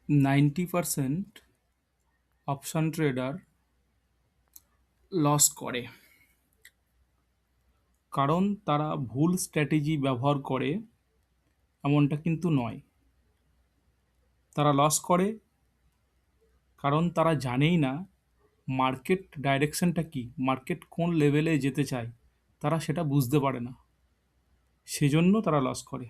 90% option tedder loss করে, কারণ তারা ভুল স্ট্র্যাটেজি ব্যবহার করে এমনটা কিন্তু নয়। তারা লস করে কারণ তারা জানেই না মার্কেট ডাইরেকশনটা কি, মার্কেট কোন লেভেলে যেতে চায়, তারা সেটা বুঝতে পারে না, সেজন্য তারা লস করে।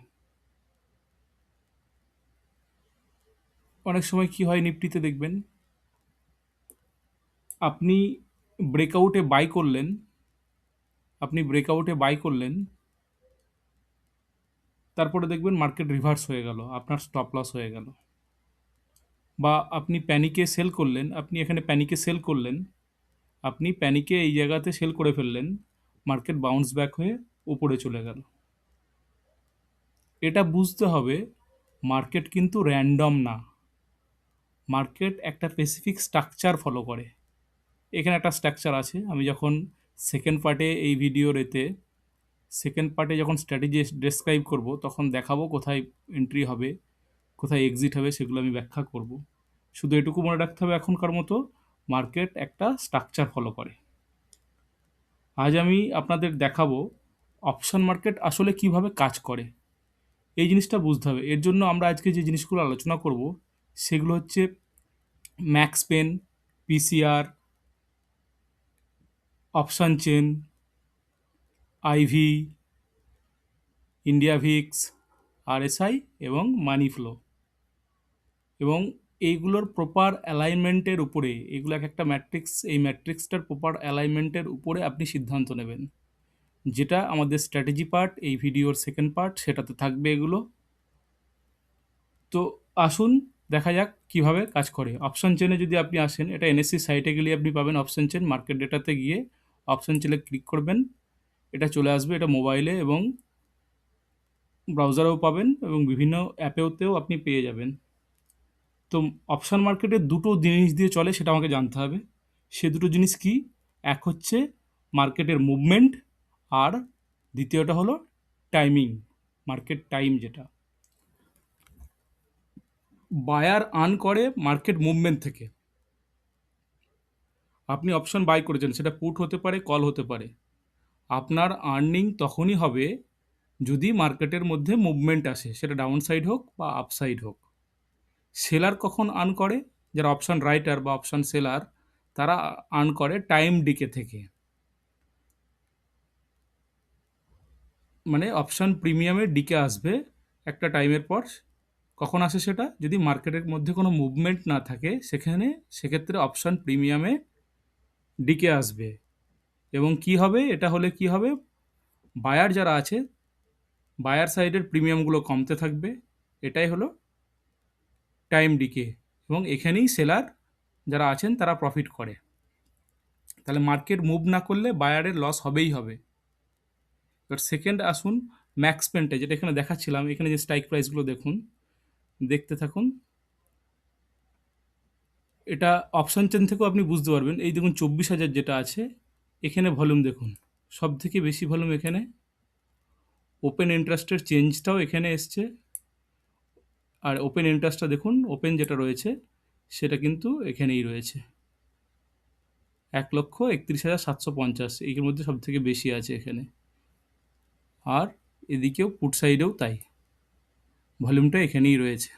অনেক সময় কি হয়, নিফটিতে দেখবেন আপনি ব্রেকআউটে বাই করলেন, তারপরে দেখবেন মার্কেট রিভার্স হয়ে গেল, আপনার স্টপ লস হয়ে গেল। বা আপনি প্যানিকে সেল করলেন, আপনি প্যানিকে এই জায়গাতে সেল করে ফেললেন, মার্কেট বাউন্স ব্যাক হয়ে উপরে চলে গেল। এটা বুঝতে হবে, মার্কেট কিন্তু র্যান্ডম না, মার্কেট একটা স্পেসিফিক স্ট্রাকচার ফলো করে। এখানে একটা স্ট্রাকচার আছে, আমি যখন সেকেন্ড পার্টে এই ভিডিওর সেকেন্ড পার্টে যখন স্ট্র্যাটেজি ডেসক্রাইব করব, তখন দেখাবো কোথায় এন্ট্রি হবে, কোথায় এক্সিট হবে, সেগুলো আমি ব্যাখ্যা করব। শুধু এটুকু মনে রাখতে হবে, এখনকার মতো মার্কেট একটা স্ট্রাকচার ফলো করে। আজ আমি আপনাদের দেখাবো অপশন মার্কেট আসলে কিভাবে কাজ করে, এই জিনিসটা বুঝতে হবে। এর জন্য আমরা আজকে যে জিনিসগুলো আলোচনা করব সেগুলো হচ্ছে max pain, PCR, option chain, IV, India VIX, RSI এবং মানি ফ্লো। এবং এইগুলোর প্রপার অ্যালাইনমেন্টের উপরে, এগুলো এক একটা ম্যাট্রিক্স, এই ম্যাট্রিক্সটার প্রপার অ্যালাইনমেন্টের উপরে আপনি সিদ্ধান্ত নেবেন। যেটা আমাদের স্ট্র্যাটেজি পার্ট, এই ভিডিওর সেকেন্ড পার্ট, সেটাতে থাকবে এগুলো। তো আসুন দেখা যাক কিভাবে কাজ করে। অপশন চেনে যদি আপনি আসেন, এটা এনএসসি সাইটে গেলে আপনি পাবেন অপশন চেন। মার্কেট ডেটাতে গিয়ে অপশন চেনে ক্লিক করবেন, এটা চলে আসবে। এটা মোবাইলে এবং ব্রাউজারেও পাবেন এবং বিভিন্ন অ্যাপেওতেও আপনি পেয়ে যাবেন। তো অপশন মার্কেটে দুটো জিনিস দিয়ে চলে, সেটা আমাকে জানতে হবে। সে দুটো জিনিস কি? এক হচ্ছে মার্কেটের মুভমেন্ট, আর দ্বিতীয়টা হলো টাইমিং, মার্কেট টাইম। যেটা বায়ার আর্ন করে মার্কেট মুভমেন্ট থেকে। আপনি অপশন বাই করেছেন, সেটা পুট হতে পারে, কল হতে পারে। আপনার আর্নিং তখনই হবে যদি মার্কেটের মধ্যে মুভমেন্ট আসে, সেটা ডাউন সাইড হোক বা আপ সাইড হোক। সেলার কখন আর্ন করে? যারা অপশন রাইটার বা অপশন সেলার, তারা আর্ন করে টাইম ডিকে থেকে। মানে অপশন প্রিমিয়ামের ডিকে আসবে একটা টাইমের পর। কখন আসে সেটা? যদি মার্কেটের মধ্যে কোনো মুভমেন্ট না থাকে, সেক্ষেত্রে অপশন প্রিমিয়ামে ডিকে আসবে। এবং কি হবে? এটা হলে কি হবে? বায়ার যারা আছে, বায়ার সাইডের প্রিমিয়ামগুলো কমতে থাকবে। এটাই হলো টাইম ডিকে। এবং এখানেই সেলার যারা আছেন তারা প্রফিট করে। তাহলে মার্কেট মুভ না করলে বায়ারের লস হবেই হবে। এবার সেকেন্ড আসুন ম্যাক্স পেন্টে, যেটা এখানে দেখাচ্ছিলাম। এখানে যে স্ট্রাইক প্রাইসগুলো দেখুন, দেখতে থাকুন। এটা অপশন চেন থেকেও আপনি বুঝতে পারবেন। এই দেখুন 24,000 যেটা আছে, এখানে ভলিউম দেখুন, সব থেকে বেশি ভলিউম এখানে। ওপেন ইন্টারেস্টের চেঞ্জটাও এখানে এসছে। আর ওপেন ইন্টারেস্টটা দেখুন, ওপেন যেটা রয়েছে সেটা কিন্তু এখানেই রয়েছে, 1,31,750। এর মধ্যে সব থেকে বেশি আছে এখানে। আর এদিকেও পুট সাইডেও তাই, ভলিউমটা এখানেই রয়েছে।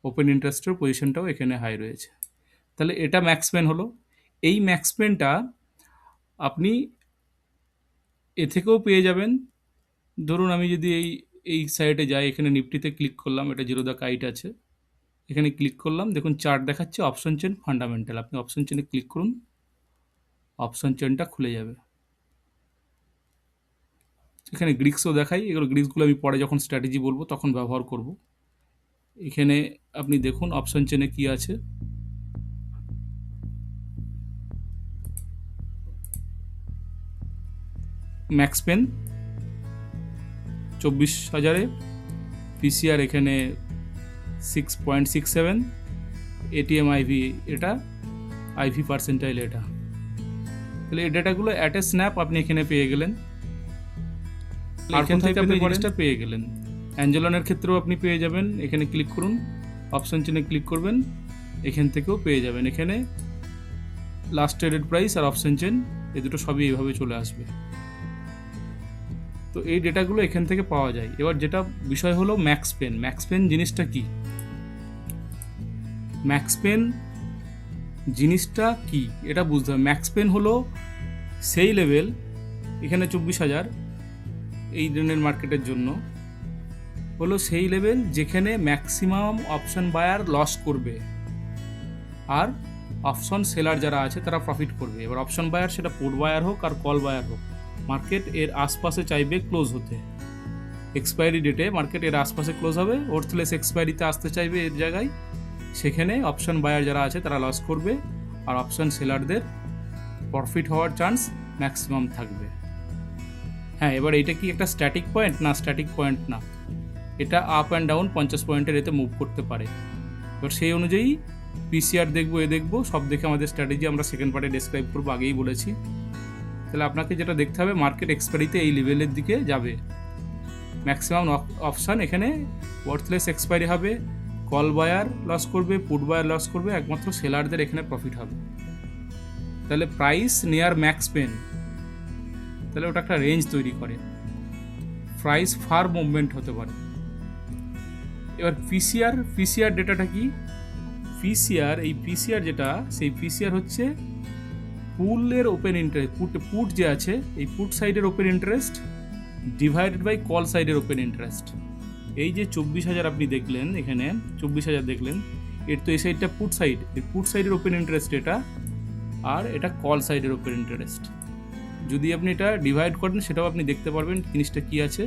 ওপেন ইন্টারেস্টের পজিশনটাও এখানে হাই রয়েছে। তাহলে এটা ম্যাক্স পেন হলো। এই ম্যাক্স পেনটা আপনি এ থেকেও পেয়ে যাবেন। ধরুন আমি যদি এই সাইটে যাই, এখানে নিফটিতে ক্লিক করলাম, এটা জিরো দ্য কাইট আছে, এখানে ক্লিক করলাম, দেখুন চার্ট দেখাচ্ছে অপশন চেন ফান্ডামেন্টাল। আপনি অপশন চেনে ক্লিক করুন, অপশন চেনটা খুলে যাবে। এখানে গ্রিক্সও দেখাই, এগুলো গ্রিক্সগুলো আমি পরে যখন স্ট্র্যাটেজি বলবো তখন ব্যবহার করব। এখানে আপনি দেখুন অপশন চেনে কি আছে। ম্যাক্স পেন 24,000-এ, পিসিআর এখানে 6.67, এটিএম আইভি, এটা আইভি পার্সেন্টাইল। এটা তাহলে এই ডেটাগুলো অ্যাট এ স্ন্যাপ আপনি এখানে পেয়ে গেলেন। আর এখান থেকে আপনি জিনিসটা পেয়ে গেলেন। অ্যাঞ্জেলনের ক্ষেত্রেও আপনি পেয়ে যাবেন, এখানে ক্লিক করুন, অপশন চেনে ক্লিক করবেন, এখান থেকেও পেয়ে যাবেন। এখানে লাস্ট ট্রেডেড প্রাইস আর অপশন চেন এই দুটো সবই এইভাবে চলে আসবে। তো এই ডেটাগুলো এখান থেকে পাওয়া যায়। এবার যেটা বিষয় হলো ম্যাক্স পেন। ম্যাক্স পেন জিনিসটা কি? ম্যাক্স পেন জিনিসটা কি এটা বুঝতে হবে। ম্যাক্স পেন হলো সেই লেভেল, এখানে 24,000 এই ধরনের মার্কেটের জন্য হলো সেই লেভেল যেখানে ম্যাক্সিমাম অপশন বায়ার লস করবে আর অপশন সেলার যারা আছে তারা প্রফিট করবে। এবার অপশন বায়ার সেটা পুট বায়ার হোক আর কল বায়ার হোক, মার্কেট এর আশপাশে চাইবে ক্লোজ হতে। এক্সপায়ারি ডেটে মার্কেট এর আশপাশে ক্লোজ হবে, ওর্থলেস এক্সপায়ারিতে আসতে চাইবে এর জায়গায়, সেখানে অপশন বায়ার যারা আছে তারা লস করবে আর অপশন সেলারদের প্রফিট হওয়ার চান্স ম্যাক্সিমাম থাকবে। হ্যাঁ, এবার এটা কি একটা স্ট্যাটিক পয়েন্ট? না, স্ট্যাটিক পয়েন্ট না, এটা আপ অ্যান্ড ডাউন 50 পয়েন্টের এতে মুভ করতে পারে। এবার সেই অনুযায়ী পিসিআর দেখবো, দেখবো, সব দেখে আমাদের স্ট্র্যাটেজি আমরা সেকেন্ড পার্টে ডেসক্রাইব করবো, আগেই বলেছি। তাহলে আপনাকে যেটা দেখতে হবে, মার্কেট এক্সপায়ারিতে এই লেভেলের দিকে যাবে, ম্যাক্সিমাম অপশান এখানে ওয়ার্থলেস এক্সপায়ারি হবে, কল বায়ার লস করবে, পুট বায়ার লস করবে, একমাত্র সেলারদের এখানে প্রফিট হবে। তাহলে প্রাইস নিয়ার ম্যাক্স পেন, তাহলে ওটা একটা রেঞ্জ তৈরি করে, প্রাইস ফার মুভমেন্ট হতে পারে। এবার পিসিআর ডেটাটা কি? পিসিআর যেটা, সেই পিসিআর হচ্ছে পুলের ওপেন ইন্টারেস্ট, পুট যে আছে এই পুট সাইডের open interest divided by call সাইডের ওপেন ইন্টারেস্ট। এই যে 24,000 আপনি দেখলেন, এখানে 24,000 দেখলেন, এর তো এই সাইডটা পুট সাইড, এই পুট সাইডের ওপেন ইন্টারেস্ট এটা, আর এটা কল সাইডের ওপেন ইন্টারেস্ট। যদি আপনি এটা ডিভাইড করেন সেটাও আপনি দেখতে পারবেন জিনিসটা কি আছে,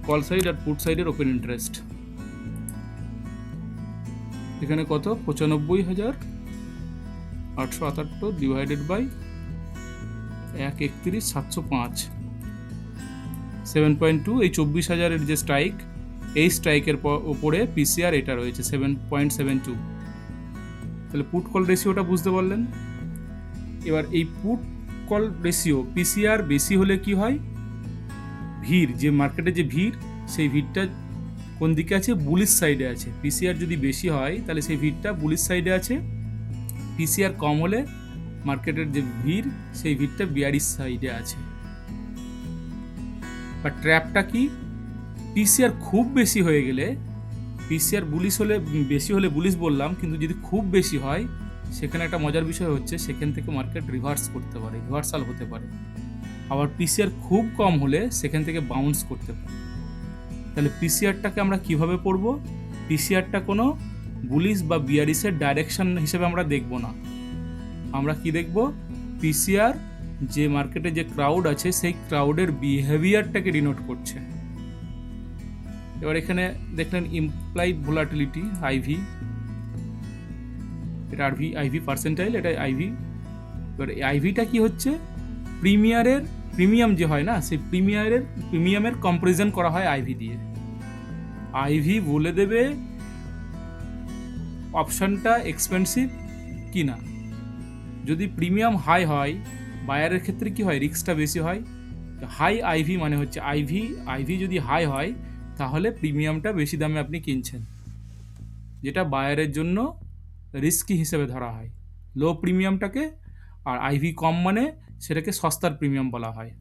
কল সাইড আর পুট সাইডের ওপেন ইন্টারেস্ট। এখানে কত? 95,878 ডিভাইডেড বাই 1,31,705, 7.2। এই 24,000-এর যে স্ট্রাইক, এই স্ট্রাইকের ওপরে পিসিআর এটা রয়েছে 7.72। তাহলে পুট কল রেশিওটা বুঝতে পারলেন। এবার এই পুট কল রেশিও পিসিআর বেশি হলে কি হয়? ভিড়, যে মার্কেটে যে ভিড়, সেই ভিড়টা কোন দিকে আছে? বুলিশ সাইডে আছে। পিসিআর যদি বেশি হয় তাহলে সেই ভিড়টা বুলিশ সাইডে আছে, পিসিআর কম হলে মার্কেটের যে ভিড়, সেই ভিড়টা বিয়ারিশ সাইডে আছে। বা ট্র্যাপটা কি? পিসিআর খুব বেশি হয়ে গেলে, পিসিআর বেশি হলে বুলিশ বললাম, কিন্তু যদি খুব বেশি হয় সেখানে একটা মজার বিষয় হচ্ছে সেখান থেকে মার্কেট রিভার্সাল হতে পারে। আবার পিসিআর খুব কম হলে সেখান থেকে বাউন্স করতে পারে। তাহলে পিসিআরটাকে আমরা কিভাবে পড়ব? পিসিআরটা কোনো বুলিশ বা বিয়ারিশের ডাইরেকশন হিসেবে আমরা দেখব না, আমরা কি দেখব? পিসিআর যে মার্কেটে যে ক্রাউড আছে সেই ক্রাউডের বিহেভিয়ারটাকে ডিনোট করছে। এবার এখানে দেখলেন ইমপ্লাইড ভোলাটিলিটি আইভি, এটা আইভি পার্সেন্টাইল, এটা আইভি। এবার আইভিটা কি হচ্ছে? প্রিমিয়াম যে হয় না, সেই প্রিমিয়ামের কম্পারিজন করা হয় আইভি দিয়ে। আইভি বলে দেবে অপশনটা এক্সপেন্সিভ কি না। যদি প্রিমিয়াম হাই হয়, বায়ারের ক্ষেত্রে কি হয়? রিস্কটা বেশি হয়। হাই আইভি মানে হচ্ছে আইভি যদি হাই হয় তাহলে প্রিমিয়ামটা বেশি দামে আপনি কিনছেন, যেটা বায়ারের জন্য রিস্কি হিসেবে ধরা হয় লো প্রিমিয়ামটাকে। আর আইভি কম মানে সেটাকে সস্তার প্রিমিয়াম বলা হয়।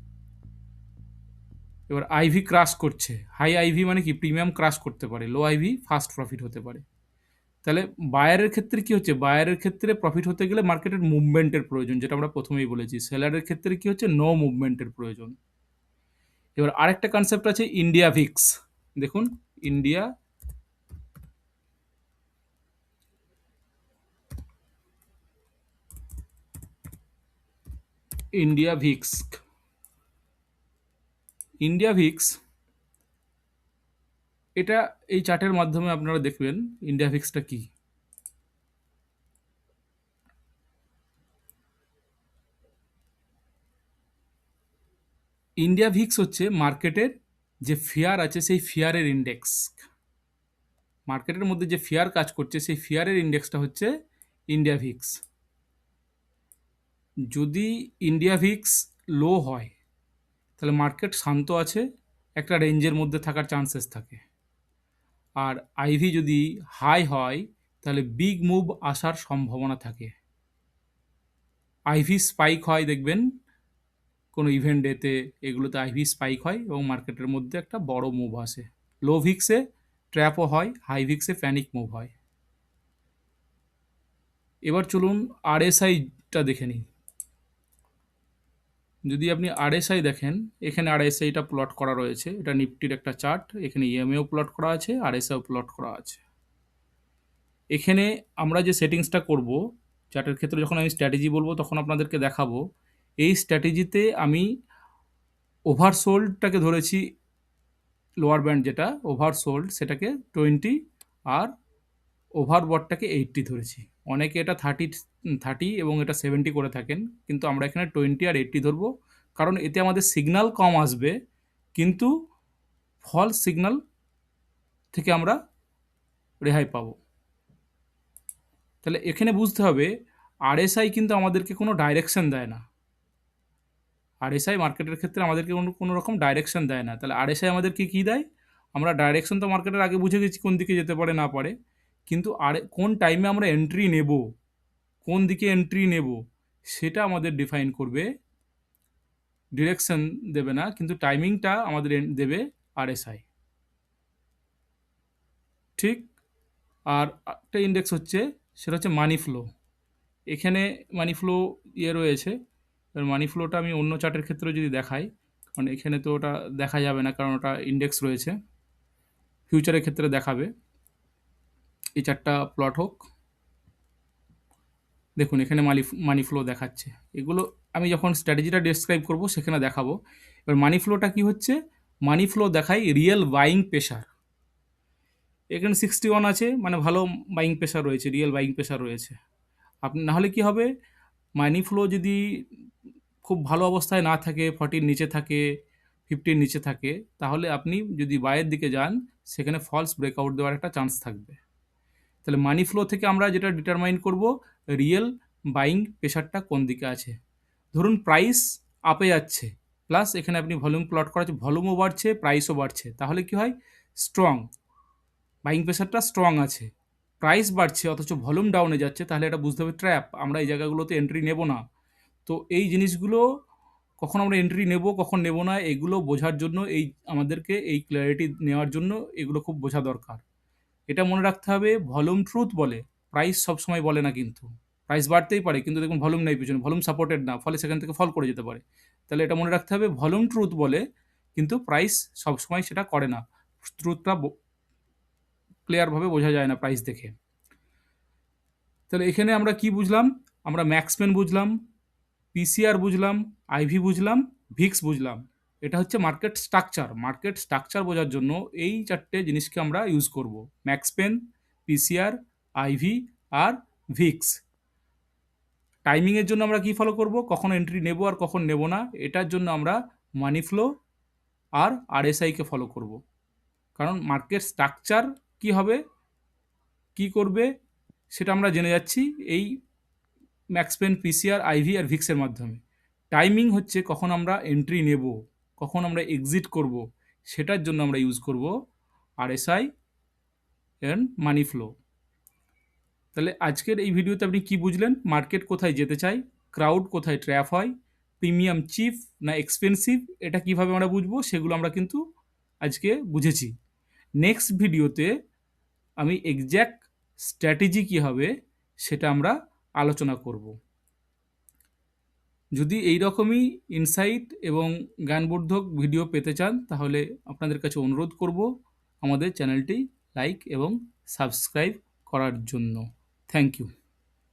এবার আইভি ক্রাশ করছে, হাই আইভি মানে কি? প্রিমিয়াম ক্রাশ করতে পারে, লো আইভি ফাস্ট প্রফিট হতে পারে। তাহলে বায়ারের ক্ষেত্রে কি হচ্ছে? বায়ারের ক্ষেত্রে প্রফিট হতে গেলে মার্কেটের মুভমেন্টের প্রয়োজন, যেটা আমরা প্রথমেই বলেছি। সেলারের ক্ষেত্রে কি হচ্ছে? নো মুভমেন্টের প্রয়োজন। এবার আরেকটা কনসেপ্ট আছে ইন্ডিয়া ভিক্স। দেখুন, ইন্ডিয়া ভিক্স, এটা এই চার্টের মাধ্যমে আপনারা দেখবেন ইন্ডিয়া ভিক্সটা কি। ইন্ডিয়া ভিক্স হচ্ছে মার্কেটের যে ফিয়ার আছে সেই ফিয়ারের ইন্ডেক্স। মার্কেটের মধ্যে যে ফিয়ার কাজ করছে সেই ফিয়ারের ইন্ডেক্সটা হচ্ছে ইন্ডিয়া ভিক্স। যদি ইন্ডিয়া ভিক্স লো হয় তাহলে মার্কেট শান্ত আছে, একটা রেঞ্জের মধ্যে থাকার চান্সেস থাকে। আর আইভি যদি হাই হয় তাহলে বিগ মুভ আসার সম্ভাবনা থাকে। আইভি স্পাইক হয় দেখবেন কোনো ইভেন্ট ডেতে, এগুলোতে আইভি স্পাইক হয় এবং মার্কেটের মধ্যে একটা বড় মুভ আসে। লো ভিক্সে ট্র্যাপও হয়, হাই ভিক্সে প্যানিক মুভ হয়। এবার চলুন আরএসআইটা দেখে নিই। যদি আপনি আরএসআই দেখেন, এখানে আরএসআইটা প্লট করা রয়েছে, এটা নিফটির একটা চার্ট, এখানে ইএমএও প্লট করা আছে, আরএসআইও প্লট করা আছে। এখানে আমরা যে সেটিংসটা করব চার্টের ক্ষেত্রে, যখন আমি স্ট্র্যাটেজি বলবো তখন আপনাদেরকে দেখাবো। এই স্ট্র্যাটেজিতে আমি ওভারসোল্ডটাকে ধরেছি, লোয়ার ব্যান্ড যেটা ওভারসোল্ড সেটাকে 20 আর ওভারবটটাকে 80 ধরেছি। অনেকে এটা 30 এবং এটা 70 করে থাকেন, কিন্তু আমরা এখানে 20 আর 80 ধরবো, কারণ এতে আমাদের সিগনাল কম আসবে, কিন্তু ফলস সিগনাল থেকে আমরা রেহাই পাবো। তাহলে এখানে বুঝতে হবে আরএসআই কিন্তু আমাদেরকে কোনো ডাইরেকশন দেয় না। আরএসআই মার্কেটের ক্ষেত্রে আমাদেরকে কোনো রকম ডাইরেকশন দেয় না। তাহলে আরএসআই আমাদেরকে কী দেয়? আমরা ডাইরেকশন তো মার্কেটের আগে বুঝে গেছি কোন দিকে যেতে পারে না পারে, কিন্তু কোন টাইমে আমরা এন্ট্রি নেব, কোন দিকে এন্ট্রি নেব সেটা আমাদের ডিফাইন করবে। ডিরেকশন দেবে না, কিন্তু টাইমিংটা আমাদের দেবে আরএসআই। ঠিক। আর একটা ইন্ডেক্স হচ্ছে, সেটা হচ্ছে মানি ফ্লো। এখানে মানি ফ্লো রয়েছে। এবার মানি ফ্লোটা আমি অন্য চার্টের ক্ষেত্রে যদি দেখাই, কারণ এখানে তো ওটা দেখা যাবে না, কারণ ওটা ইন্ডেক্স রয়েছে, ফিউচারের ক্ষেত্রে দেখাবে। এই চারটা প্লট হোক, দেখুন এখানে মানি ফ্লো দেখাচ্ছে। এগুলো আমি যখন স্ট্র্যাটেজিটা ডেসক্রাইব করব সেখানে দেখাবো। এবার মানি ফ্লোটা কী হচ্ছে? মানি ফ্লো দেখায় রিয়েল বাইং প্রেশার। এখানে 61 আছে, মানে ভালো বাইং প্রেশার রয়েছে, রিয়েল বাইং প্রেশার রয়েছে। আপনি নাহলে কি হবে, মানি ফ্লো যদি খুব ভালো অবস্থায় না থাকে, 40-র নিচে থাকে, 50-র নিচে থাকে, তাহলে আপনি যদি বাইয়ের দিকে যান সেখানে ফলস ব্রেকআউট দেওয়ার একটা চান্স থাকবে। তাহলে মানি ফ্লো থেকে আমরা যেটা ডিটারমাইন করব, রিয়েল বাইং প্রেশারটা কোন দিকে আছে। ধরুন প্রাইস আপে যাচ্ছে, প্লাস এখানে আপনি ভলিউম প্লট করা আছে, ভলিউমও বাড়ছে, প্রাইসও বাড়ছে, তাহলে কি হয়? স্ট্রং বাইং প্রেশারটা স্ট্রং আছে। প্রাইস বাড়ছে অথচ ভলিউম ডাউনে যাচ্ছে, তাহলে এটা বুঝতে হবে ট্র্যাপ, আমরা এই জায়গাগুলোতে এন্ট্রি নেব না। তো এই জিনিসগুলো কখন আমরা এন্ট্রি নেব, কখন নেব না, এগুলো বোঝার জন্য আমাদেরকে এই ক্ল্যারিটি নেওয়ার জন্য এগুলো খুব বোঝা দরকার। এটা মনে রাখতে হবে, ভলিউম ট্রুথ বলে, প্রাইস সবসময় বলে না। কিন্তু প্রাইস বাড়তেই পারে, কিন্তু দেখুন ভলিউম নেই পিছনে, ভলিউম সাপোর্টেড না, ফলে সেখান থেকে ফল করে যেতে পারে। তাহলে এটা মনে রাখতে হবে, ভলিউম ট্রুথ বলে, কিন্তু প্রাইস সবসময় সেটা করে না। ট্রুথটা ক্লিয়ারভাবে বোঝা যায় না প্রাইস দেখে। তাহলে এখানে আমরা কি বুঝলাম? আমরা ম্যাক্সপেন বুঝলাম, পিসিআর বুঝলাম, আইভি বুঝলাম, ভিক্স বুঝলাম। এটা হচ্ছে মার্কেট স্ট্রাকচার। মার্কেট স্ট্রাকচার বোঝার জন্য এই চারটে জিনিসকে আমরা ইউজ করব, ম্যাক্সপেন, পিসিআর, আইভি আর ভিক্স। টাইমিংয়ের জন্য আমরা কি ফলো করব, কখন এন্ট্রি নেব আর কখন নেব না, এটার জন্য আমরা মানি ফ্লো আর আরএসআইকে ফলো করব। কারণ মার্কেট স্ট্রাকচার কি হবে, কি করবে, সেটা আমরা জেনে যাচ্ছি এই ম্যাক্সপেন, পিসিআর, আইভি আর ভিক্সের মাধ্যমে। টাইমিং হচ্ছে কখন আমরা এন্ট্রি নেব, কখন আমরা এক্সিট করব, সেটার জন্য আমরা ইউজ করব আরএসআই অ্যান্ড মানি ফ্লো। তাহলে আজকের এই ভিডিওতে আপনি কি বুঝলেন? মার্কেট কোথায় যেতে চায়, ক্রাউড কোথায় ট্র্যাপ হয়, প্রিমিয়াম চিপ না এক্সপেন্সিভ, এটা কিভাবে আমরা বুঝবো, সেগুলো আমরা কিন্তু আজকে বুঝেছি। নেক্সট ভিডিওতে আমি এক্স্যাক্ট স্ট্র্যাটেজি কী হবে সেটা আমরা আলোচনা করব। যদি এই রকমই ইনসাইট এবং জ্ঞানবর্ধক ভিডিও পেতে চান, তাহলে আপনাদের কাছে অনুরোধ করব আমাদের চ্যানেলটি লাইক এবং সাবস্ক্রাইব করার জন্য। Thank you.